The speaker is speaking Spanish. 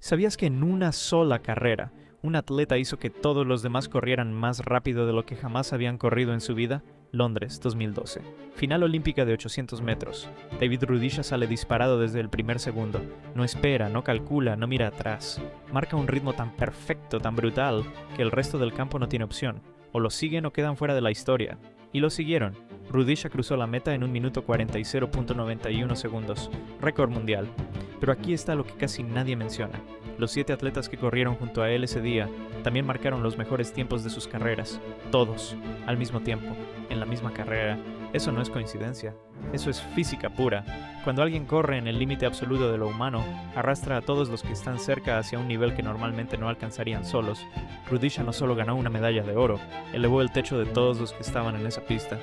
¿Sabías que en una sola carrera, un atleta hizo que todos los demás corrieran más rápido de lo que jamás habían corrido en su vida? Londres, 2012. Final olímpica de 800 metros. David Rudisha sale disparado desde el primer segundo. No espera, no calcula, no mira atrás. Marca un ritmo tan perfecto, tan brutal, que el resto del campo no tiene opción. O lo siguen o quedan fuera de la historia. Y lo siguieron. Rudisha cruzó la meta en 1 minuto 40 y 0.91 segundos. Récord mundial. Pero aquí está lo que casi nadie menciona. Los 7 atletas que corrieron junto a él ese día también marcaron los mejores tiempos de sus carreras. Todos, al mismo tiempo, en la misma carrera. Eso no es coincidencia. Eso es física pura. Cuando alguien corre en el límite absoluto de lo humano, arrastra a todos los que están cerca hacia un nivel que normalmente no alcanzarían solos. Rudisha no solo ganó una medalla de oro, elevó el techo de todos los que estaban en esa pista.